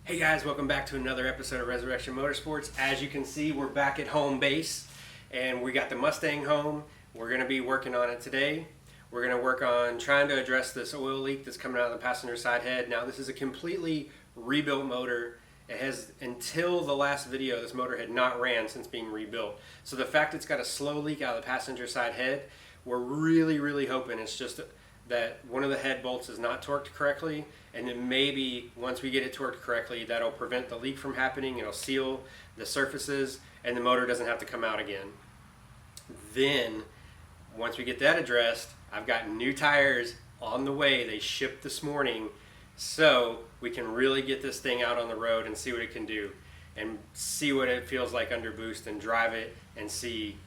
Hey guys, welcome back to another episode of Resurrection Motorsports. As you can see, we're back at home base and we got the Mustang home. We're going to be working on it today. We're going to work on trying to address this oil leak that's coming out of the passenger side head. Now this is a completely rebuilt motor. It has, until the last video, this motor had not ran since being rebuilt. So the fact it's got a slow leak out of the passenger side head, we're really hoping it's just that one of the head bolts is not torqued correctly, and then maybe once we get it torqued correctly, that'll prevent the leak from happening. It'll seal the surfaces and the motor doesn't have to come out again. Then once we get that addressed, I've got new tires on the way. They shipped this morning, so we can really get this thing out on the road and see what it can do and see what it feels like under boost and drive it and see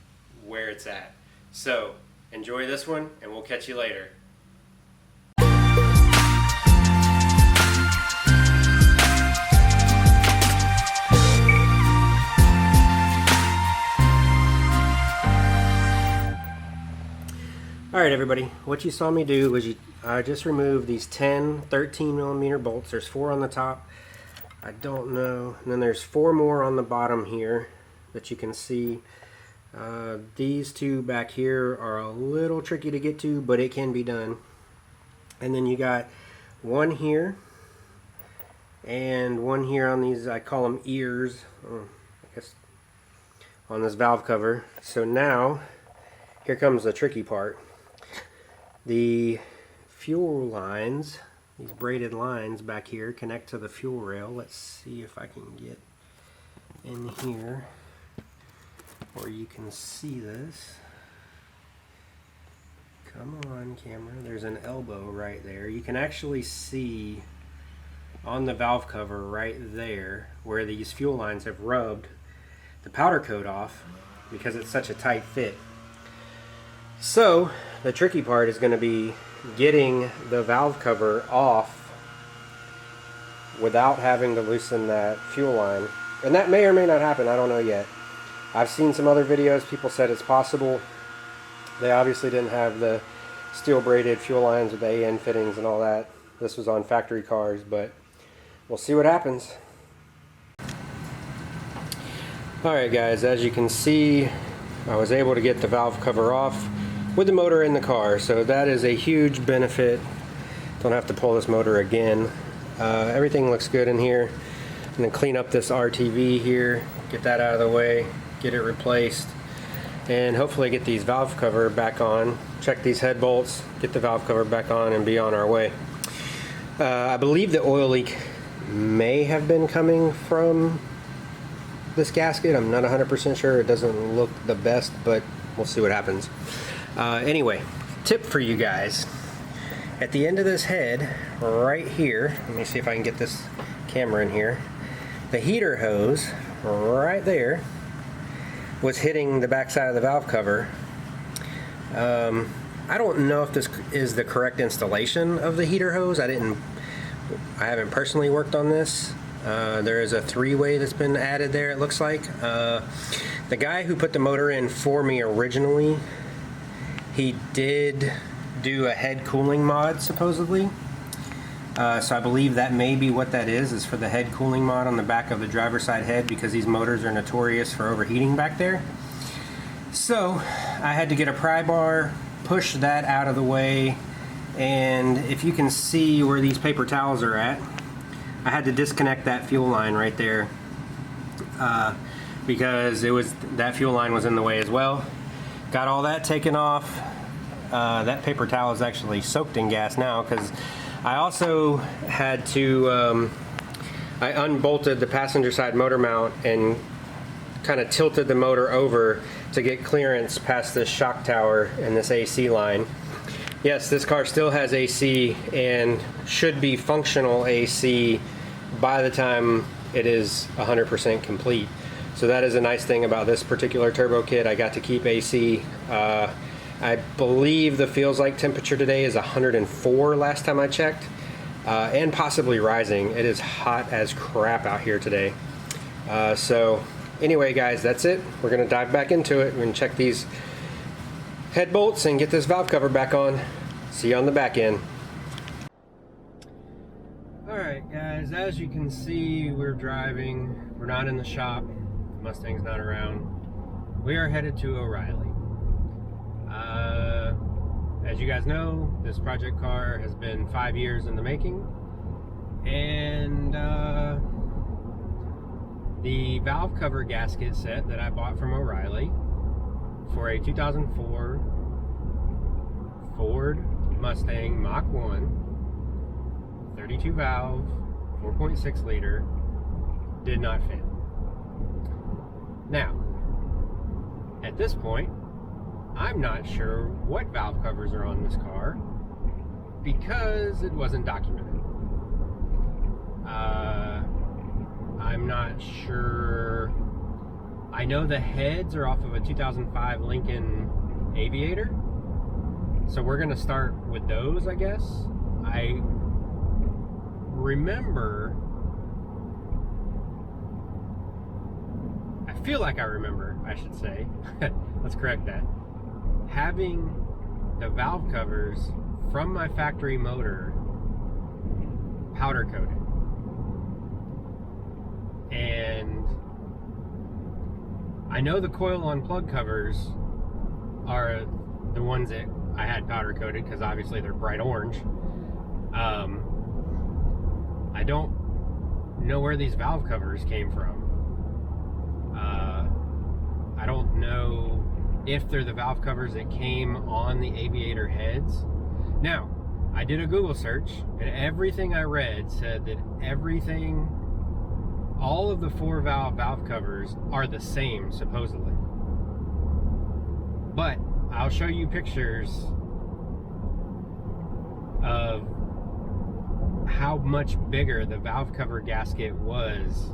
where it's at. So enjoy this one and we'll catch you later. Alright everybody, what you saw me do was I just removed these 10 13mm bolts. There's 4 on the top, I don't know, and then there's 4 more on the bottom here that you can see. These 2 back here are a little tricky to get to, but it can be done. And then you got 1 here and 1 here on these, I call them ears, I guess, on this valve cover. So now here comes the tricky part. The fuel lines, these braided lines back here, connect to the fuel rail. Let's see if I can get in here where you can see this. Come on, camera. There's an elbow right there. You can actually see on the valve cover right there where these fuel lines have rubbed the powder coat off because it's such a tight fit. So the tricky part is going to be getting the valve cover off without having to loosen that fuel line, and that may or may not happen. I don't know yet. I've seen some other videos, people said it's possible. They obviously didn't have the steel braided fuel lines with the AN fittings and all that. This was on factory cars, but we'll see what happens. Alright guys, as you can see, I was able to get the valve cover off with the motor in the car, so that is a huge benefit. Don't have to pull this motor again. Everything looks good in here. I'm going to clean up this RTV here, get that out of the way, get it replaced, and hopefully get these valve cover back on, check these head bolts, get the valve cover back on, and be on our way. I believe the oil leak may have been coming from this gasket. I'm not 100% sure. It doesn't look the best, but we'll see what happens. Anyway, tip for you guys. At the end of this head, right here, let me see if I can get this camera in here, the heater hose right there was hitting the back side of the valve cover. I don't know if this is the correct installation of the heater hose. I haven't personally worked on this. There is a 3-way that's been added there, it looks like. The guy who put the motor in for me originally, he did do a head cooling mod supposedly. So I believe that may be what that is for the head cooling mod on the back of the driver's side head, because these motors are notorious for overheating back there. So I had to get a pry bar, push that out of the way, and if you can see where these paper towels are at, I had to disconnect that fuel line right there because that fuel line was in the way as well. Got all that taken off. That paper towel is actually soaked in gas now, because I also had to I unbolted the passenger side motor mount and kind of tilted the motor over to get clearance past this shock tower and this AC line. Yes, this car still has AC and should be functional AC by the time it is 100% complete. So that is a nice thing about this particular turbo kit. I got to keep AC. I believe the feels like temperature today is 104 last time I checked, and possibly rising. It is hot as crap out here today. So anyway guys, that's it. We're going to dive back into it. We're going to check these head bolts and get this valve cover back on. See you on the back end. Alright guys, as as you can see, we're driving. We're not in the shop. The Mustang's not around. We are headed to O'Reilly. As you guys know, this project car has been 5 years in the making, and the valve cover gasket set that I bought from O'Reilly for a 2004 Ford Mustang Mach 1 32 valve 4.6 liter did not fit. Now, at this point, I'm not sure what valve covers are on this car because it wasn't documented. I'm not sure. I know the heads are off of a 2005 Lincoln Aviator, so we're gonna start with those, I guess. I feel like I remember, I should say, let's correct that, having the valve covers from my factory motor powder coated. And I know the coil on plug covers are the ones that I had powder coated because obviously they're bright orange. I don't know where these valve covers came from. I don't know if they're the valve covers that came on the Aviator heads. Now, I did a Google search, and everything I read said that all of the 4-valve covers are the same, supposedly. But I'll show you pictures of how much bigger the valve cover gasket was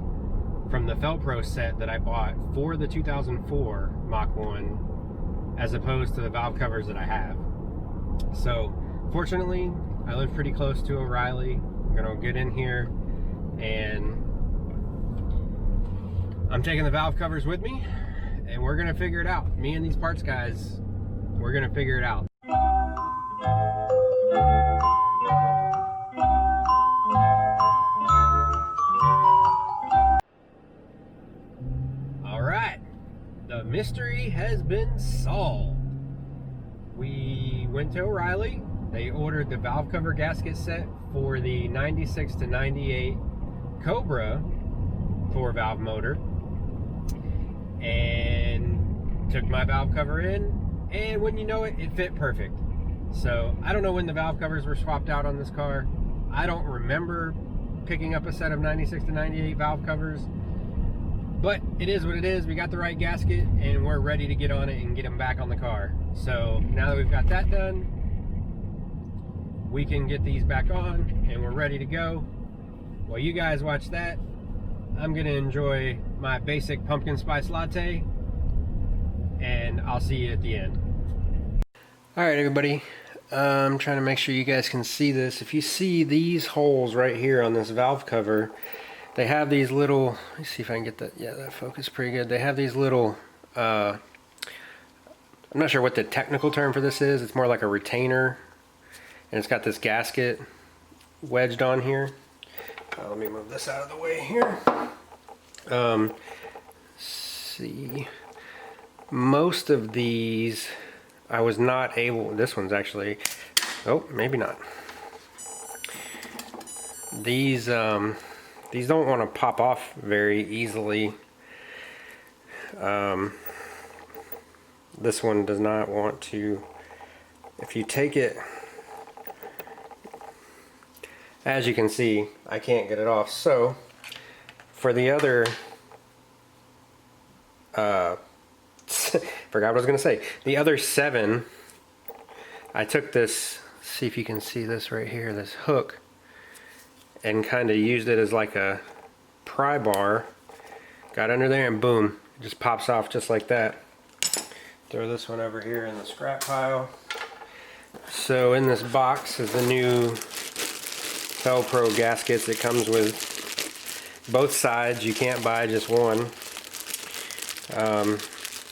from the Felpro set that I bought for the 2004 Mach 1 as opposed to the valve covers that I have. So fortunately, I live pretty close to O'Reilly. I'm gonna get in here and I'm taking the valve covers with me and we're gonna figure it out. Me and these parts guys, we're gonna figure it out. The mystery has been solved. We went to O'Reilly. They ordered the valve cover gasket set for the 96 to 98 Cobra 4-valve motor and took my valve cover in, and when you know it, it fit perfect. So I don't know when the valve covers were swapped out on this car. I don't remember picking up a set of 96 to 98 valve covers. But it is what it is. We got the right gasket and we're ready to get on it and get them back on the car. So now that we've got that done, we can get these back on and we're ready to go. While you guys watch that, I'm gonna enjoy my basic pumpkin spice latte and I'll see you at the end. All right, everybody. I'm trying to make sure you guys can see this. If you see these holes right here on this valve cover, they have these little, let me see if I can get that, yeah, that focus pretty good. They have these little, I'm not sure what the technical term for this is. It's more like a retainer, and it's got this gasket wedged on here. Let me move this out of the way here. See, most of these, I was not able, this one's actually, oh, maybe not. These don't want to pop off very easily. This one does not want to. If you take it, as you can see, I can't get it off. So for the other, forgot what I was going to say. The other 7, I took this, see if you can see this right here, this hook, and kind of used it as like a pry bar. Got under there and boom, it just pops off just like that. Throw this one over here in the scrap pile. So in this box is the new Felpro gaskets. It comes with both sides. You can't buy just one.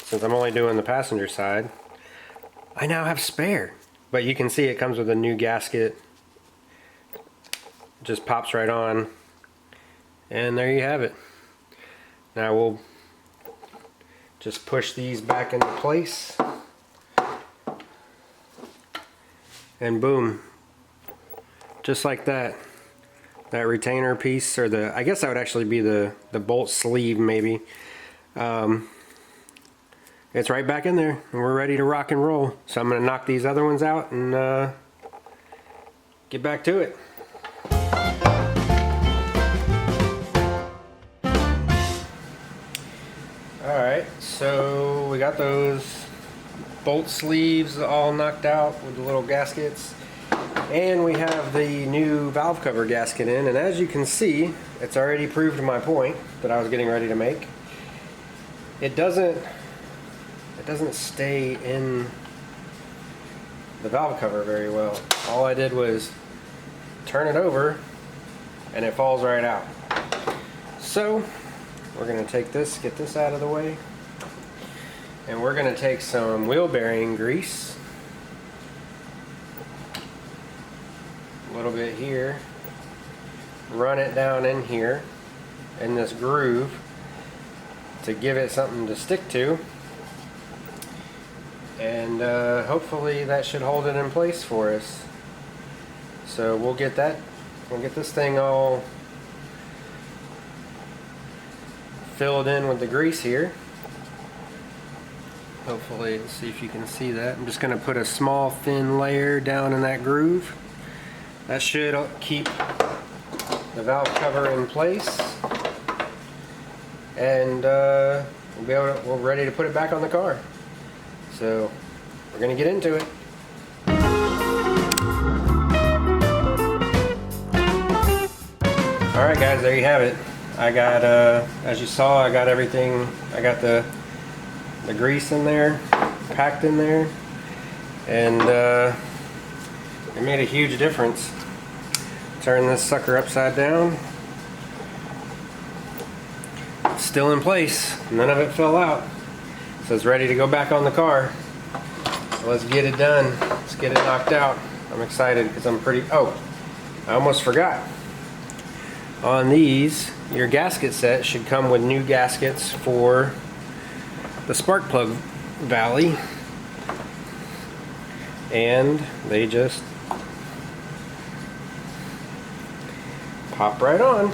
Since I'm only doing the passenger side, I now have spare. But you can see it comes with a new gasket. Just pops right on. And there you have it. Now we'll just push these back into place. And boom. Just like that. That retainer piece, or the, I guess that would actually be the bolt sleeve maybe. It's right back in there, and we're ready to rock and roll. So I'm gonna knock these other ones out and get back to it. Alright, so we got those bolt sleeves all knocked out with the little gaskets. And we have the new valve cover gasket in, and as you can see, it's already proved my point that I was getting ready to make. It doesn't stay in the valve cover very well. All I did was turn it over and it falls right out. So we're going to take this, get this out of the way, and we're going to take some wheel bearing grease, a little bit here, run it down in here in this groove to give it something to stick to, and hopefully that should hold it in place for us. So we'll get this thing all filled in with the grease here. Hopefully, let's see if you can see that. I'm just going to put a small thin layer down in that groove. That should keep the valve cover in place, and we're ready to put it back on the car. So we're going to get into it. Alright guys, there you have it. I got, as you saw, I got everything. I got the grease in there, packed in there, and it made a huge difference. Turn this sucker upside down. It's still in place. None of it fell out. So it's ready to go back on the car. So let's get it done. Let's get it knocked out. I'm excited because I'm pretty... Oh, I almost forgot. On these, your gasket set should come with new gaskets for the spark plug valley. And they just pop right on. I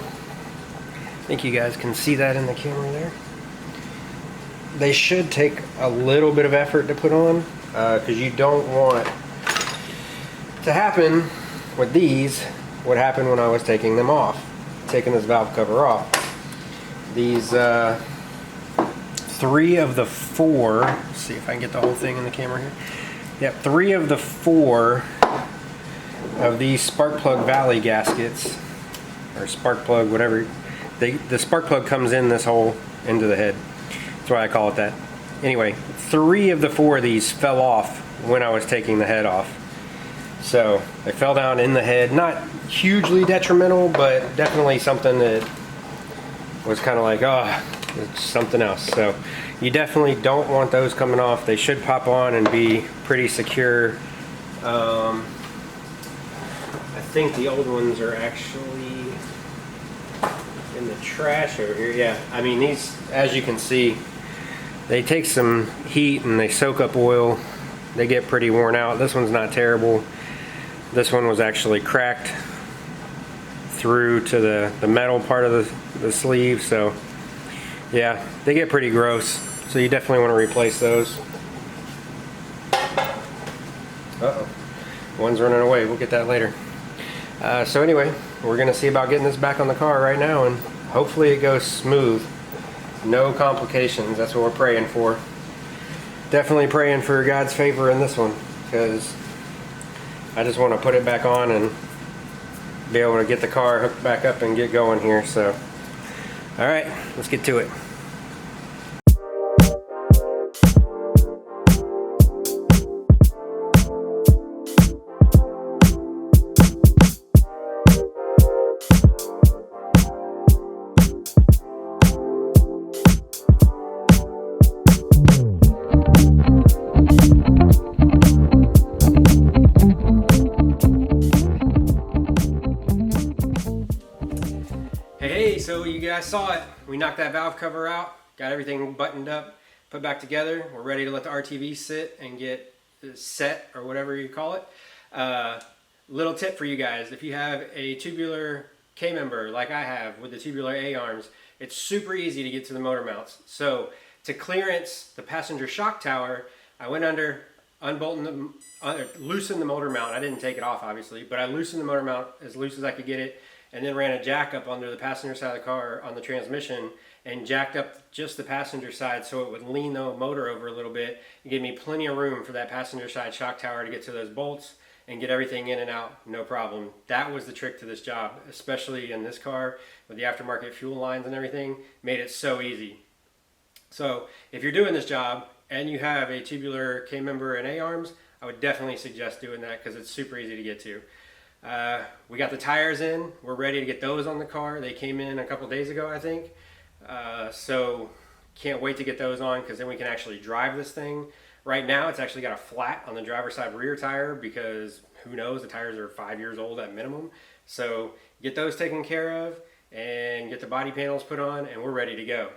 think you guys can see that in the camera there. They should take a little bit of effort to put on, because you don't want to happen with these what happened when I was taking them off, taking this valve cover off. These 3 of the 4, let's see if I can get the whole thing in the camera here. Yep, 3 of the 4 of these spark plug valley gaskets, or spark plug, whatever, the spark plug comes in this hole into the head. That's why I call it that. Anyway, 3 of the 4 of these fell off when I was taking the head off. So they fell down in the head. Not hugely detrimental, but definitely something that was kind of like, oh, it's something else. So you definitely don't want those coming off. They should pop on and be pretty secure. I think the old ones are actually in the trash over here. Yeah, I mean, these, as you can see, they take some heat and they soak up oil. They get pretty worn out. This one's not terrible. This one was actually cracked through to the metal part of the sleeve. So yeah, they get pretty gross. So you definitely want to replace those. Uh-oh. One's running away. We'll get that later. So anyway, we're going to see about getting this back on the car right now, and hopefully it goes smooth. No complications. That's what we're praying for. Definitely praying for God's favor in this one, because I just want to put it back on and be able to get the car hooked back up and get going here. So, alright, let's get to it. Hey, Okay, so you guys saw it. We knocked that valve cover out, got everything buttoned up, put back together. We're ready to let the RTV sit and get set, or whatever you call it. Little tip for you guys: if you have a tubular K-member like I have with the tubular A-arms, it's super easy to get to the motor mounts. So to clearance the passenger shock tower, I went under, loosened the motor mount. I didn't take it off, obviously, but I loosened the motor mount as loose as I could get it, and then ran a jack up under the passenger side of the car on the transmission and jacked up just the passenger side so it would lean the motor over a little bit. It gave me plenty of room for that passenger side shock tower to get to those bolts and get everything in and out, no problem. That was the trick to this job, especially in this car with the aftermarket fuel lines and everything, made it so easy. So if you're doing this job and you have a tubular K-member and A-arms, I would definitely suggest doing that because it's super easy to get to. We got the tires in. We're ready to get those on the car. They came in a couple days ago, I think. So can't wait to get those on because then we can actually drive this thing. Right now it's actually got a flat on the driver's side rear tire because who knows, the tires are 5 years old at minimum. So get those taken care of and get the body panels put on and we're ready to go.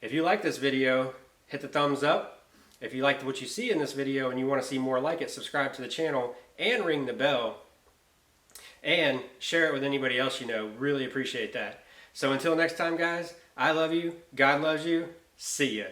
If you like this video, hit the thumbs up. If you liked what you see in this video and you want to see more like it, subscribe to the channel and ring the bell. And share it with anybody else you know. Really appreciate that. So until next time, guys, I love you. God loves you. See ya.